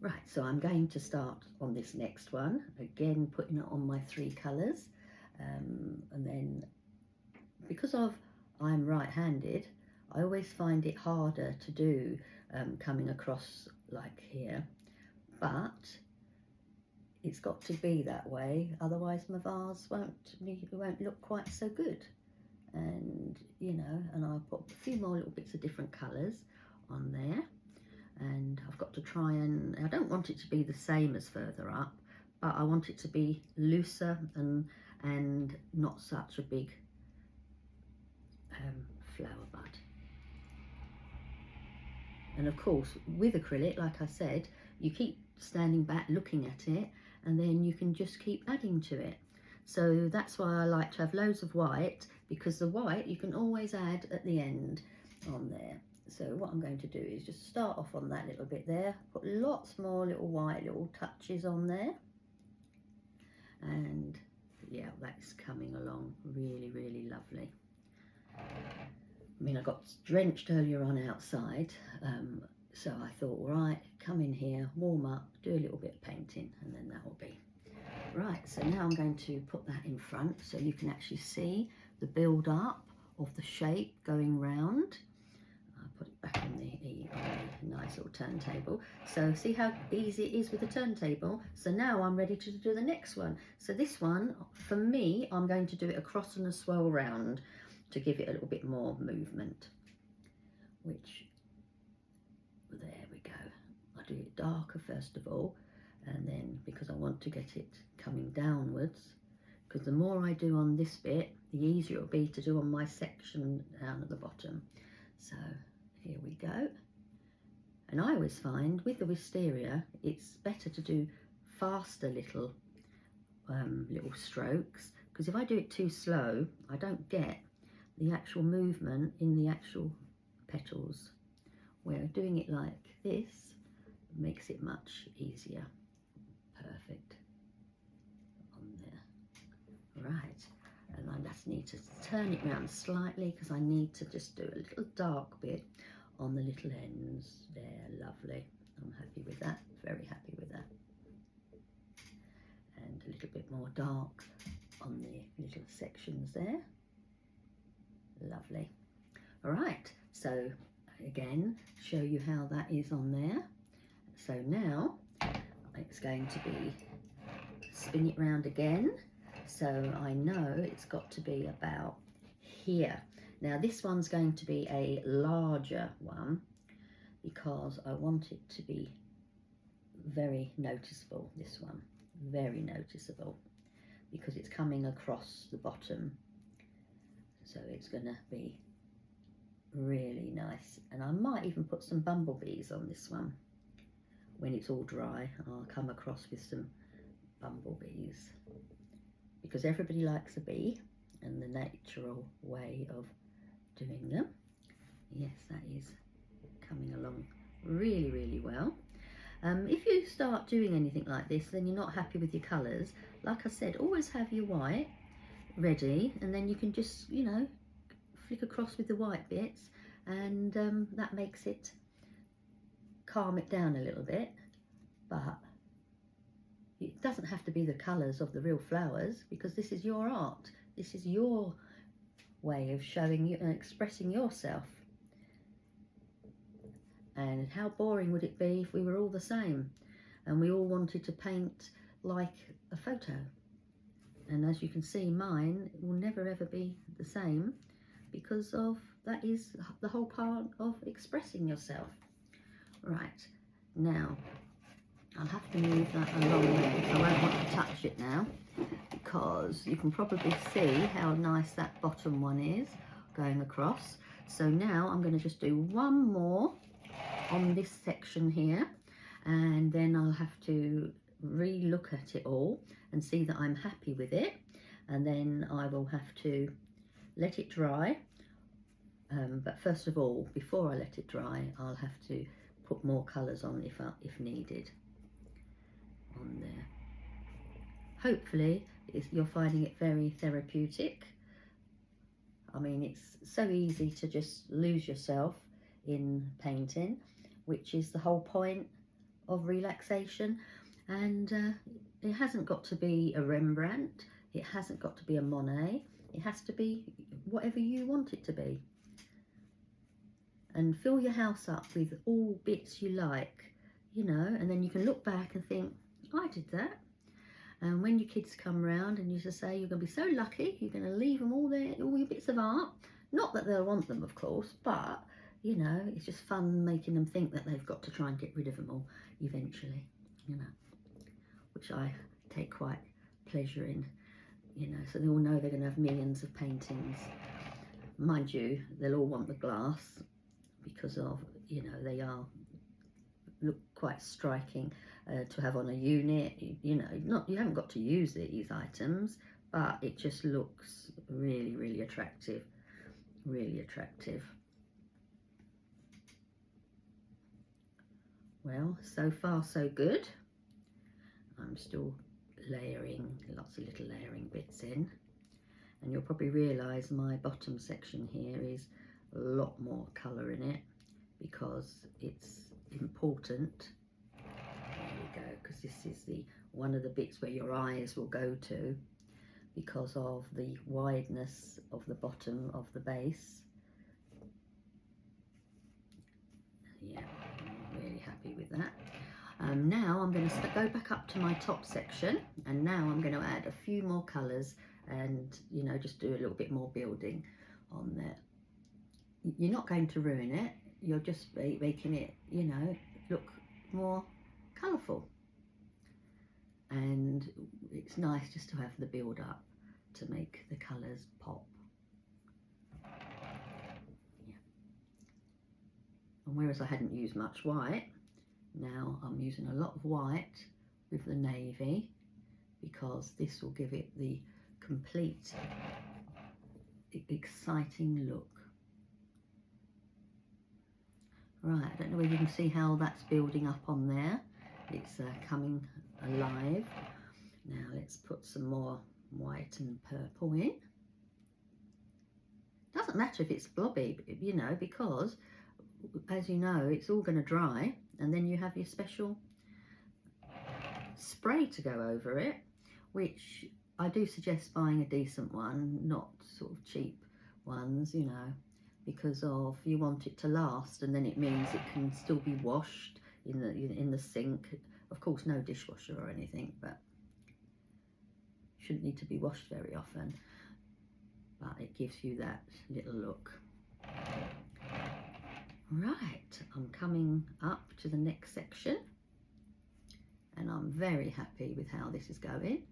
Right, so I'm going to start on this next one, again putting it on my 3 colours, and then because I'm right-handed, I always find it harder to do coming across like here, but it's got to be that way, otherwise my vase won't look quite so good. And you know, and I'll put a few more little bits of different colours on there, and I've got to try, and I don't want it to be the same as further up, but I want it to be looser and not such a big flower bud. And of course with acrylic, like I said, you keep standing back looking at it, and then you can just keep adding to it. So that's why I like to have loads of white, because the white you can always add at the end on there. So what I'm going to do is just start off on that little bit there, put lots more little white little touches on there, and yeah, that's coming along really, really lovely. I mean, I got drenched earlier on outside, so I thought, right, come in here, warm up, do a little bit of painting, and then that will be right. So now I'm going to put that in front so you can actually see the build up of the shape going round. I'll put it back on the nice little turntable. So see how easy it is with the turntable. So now I'm ready to do the next one. So this one, for me, I'm going to do it across and a swirl round to give it a little bit more movement, which, there we go. I do it darker first of all, and then because I want to get it coming downwards, because the more I do on this bit, the easier it'll be to do on my section down at the bottom. So here we go. And I always find with the wisteria, it's better to do faster little strokes, because if I do it too slow, I don't get the actual movement in the actual petals, where doing it like this makes it much easier. Perfect on there. Right, and I just need to turn it round slightly because I need to just do a little dark bit on the little ends there. Lovely, I'm happy with that, very happy with that. And a little bit more dark on the little sections there. Lovely. All right, so again, show you how that is on there. So now it's going to be spin it round again, so I know it's got to be about here. Now this one's going to be a larger one because I want it to be very noticeable, this one, very noticeable, because it's coming across the bottom. So it's going to be really nice. And I might even put some bumblebees on this one. When it's all dry, I'll come across with some bumblebees, because everybody likes a bee, and the natural way of doing them. Yes, that is coming along really, really well. If you start doing anything like this, then you're not happy with your colours, like I said, always have your white ready, and then you can just, you know, flick across with the white bits, and that makes it calm it down a little bit. But it doesn't have to be the colours of the real flowers, because this is your art, this is your way of showing you and expressing yourself. And how boring would it be if we were all the same and we all wanted to paint like a photo? And as you can see, mine will never ever be the same, because of that is the whole part of expressing yourself. Right, now I'll have to move that along there, so I won't want to touch it now, because you can probably see how nice that bottom one is going across. So now I'm going to just do one more on this section here, and then I'll have to re-look at it all and see that I'm happy with it, and then I will have to let it dry. But first of all, before I let it dry, I'll have to put more colours on if needed on there. Hopefully you're finding it very therapeutic. I mean, it's so easy to just lose yourself in painting, which is the whole point of relaxation. And it hasn't got to be a Rembrandt, it hasn't got to be a Monet, it has to be whatever you want it to be. And fill your house up with all bits you like, you know, and then you can look back and think, I did that. And when your kids come round and you just say you're going to be so lucky, you're going to leave them all your bits of art. Not that they'll want them, of course, but, you know, it's just fun making them think that they've got to try and get rid of them all eventually, you know, which I take quite pleasure in, you know, so they all know they're going to have millions of paintings. Mind you, they'll all want the glass because of, you know, they look quite striking to have on a unit. You know, you haven't got to use these items, but it just looks really, really attractive, really attractive. Well, so far so good. I'm still layering lots of little layering bits in, and you'll probably realise my bottom section here is a lot more colour in it because it's important. There we go, because this is one of the bits where your eyes will go to because of the wideness of the bottom of the base. Yeah, I'm really happy with that. Now I'm going to go back up to my top section, and now I'm going to add a few more colours and, you know, just do a little bit more building on there. You're not going to ruin it, you're just making it, you know, look more colourful. And it's nice just to have the build up to make the colours pop. Yeah. And whereas I hadn't used much white, now I'm using a lot of white with the navy because this will give it the complete exciting look. Right, I don't know whether you can see how that's building up on there. It's coming alive. Now let's put some more white and purple in. Doesn't matter if it's blobby, you know, because as you know, it's all going to dry, and then you have your special spray to go over it, which I do suggest buying a decent one, not sort of cheap ones, you know, because of you want it to last, and then it means it can still be washed in the sink. Of course, no dishwasher or anything, but shouldn't need to be washed very often, but it gives you that little look. Right, I'm coming up to the next section, and I'm very happy with how this is going.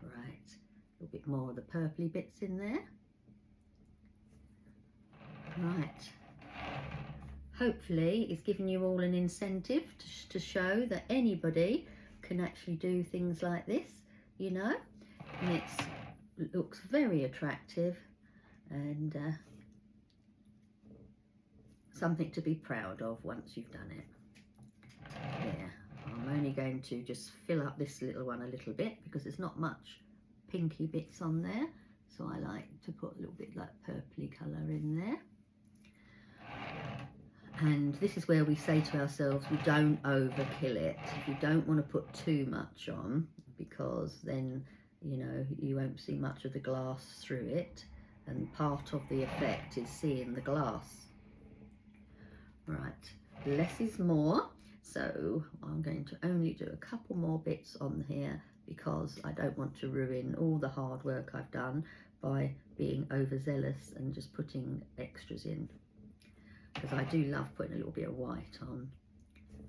Right, a little bit more of the purpley bits in there. Right. Hopefully it's given you all an incentive to show that anybody can actually do things like this, you know, and it looks very attractive and something to be proud of once you've done it. There, I'm only going to just fill up this little one a little bit because there's not much pinky bits on there, so I like to put a little bit like purpley colour in there. And this is where we say to ourselves, we don't overkill it. If you don't want to put too much on, because then, you know, you won't see much of the glass through it, and part of the effect is seeing the glass. Right, less is more, so I'm going to only do a couple more bits on here because I don't want to ruin all the hard work I've done by being overzealous and just putting extras in. Because I do love putting a little bit of white on,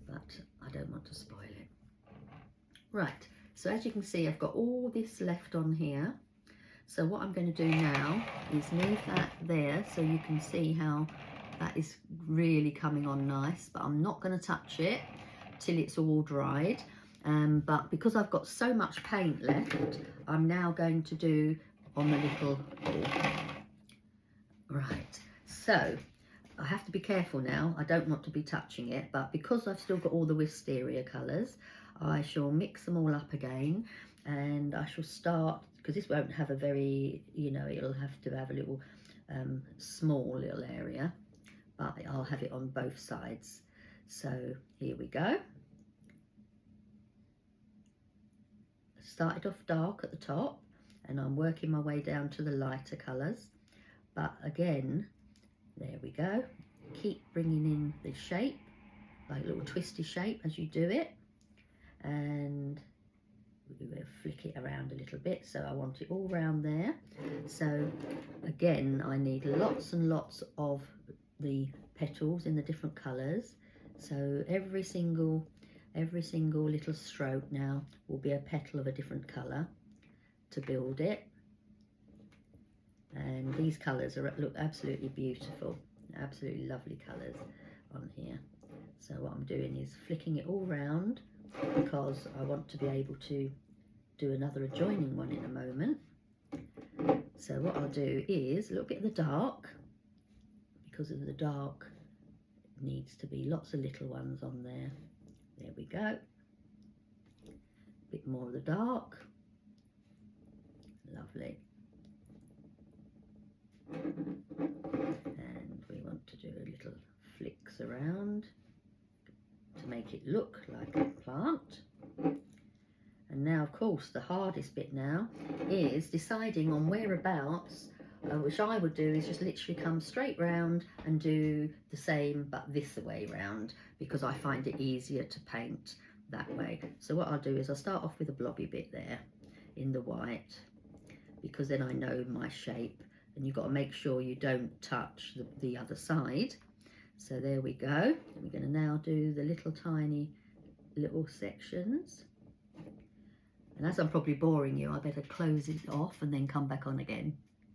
but I don't want to spoil it. Right, so as you can see, I've got all this left on here. So what I'm going to do now is leave that there so you can see how that is really coming on nice, but I'm not going to touch it till it's all dried. But because I've got so much paint left, I'm now going to do on the little ball. Right, so I have to be careful now. I don't want to be touching it, but because I've still got all the wisteria colours, I shall mix them all up again, and I shall start, because this won't have a very, you know, it'll have to have a little small little area, but I'll have it on both sides. So here we go. Started off dark at the top, and I'm working my way down to the lighter colours, but again, there we go. Keep bringing in the shape, like a little twisty shape as you do it, and we'll flick it around a little bit, so I want it all round there. So again, I need lots and lots of the petals in the different colours, so every single little stroke now will be a petal of a different colour to build it. And these colours look absolutely beautiful, absolutely lovely colours on here. So what I'm doing is flicking it all round, because I want to be able to do another adjoining one in a moment. So what I'll do is a little bit of the dark, because of the dark needs to be lots of little ones on there. There we go. A bit more of the dark. Lovely. And we want to do a little flicks around to make it look like a plant. And now, of course, the hardest bit now is deciding on whereabouts, which I would do is just literally come straight round and do the same but this way round, because I find it easier to paint that way. So what I'll do is I'll start off with a blobby bit there in the white, because then I know my shape, and you've got to make sure you don't touch the other side. So there we go. And we're going to now do the little tiny little sections. And as I'm probably boring you, I better close it off and then come back on again.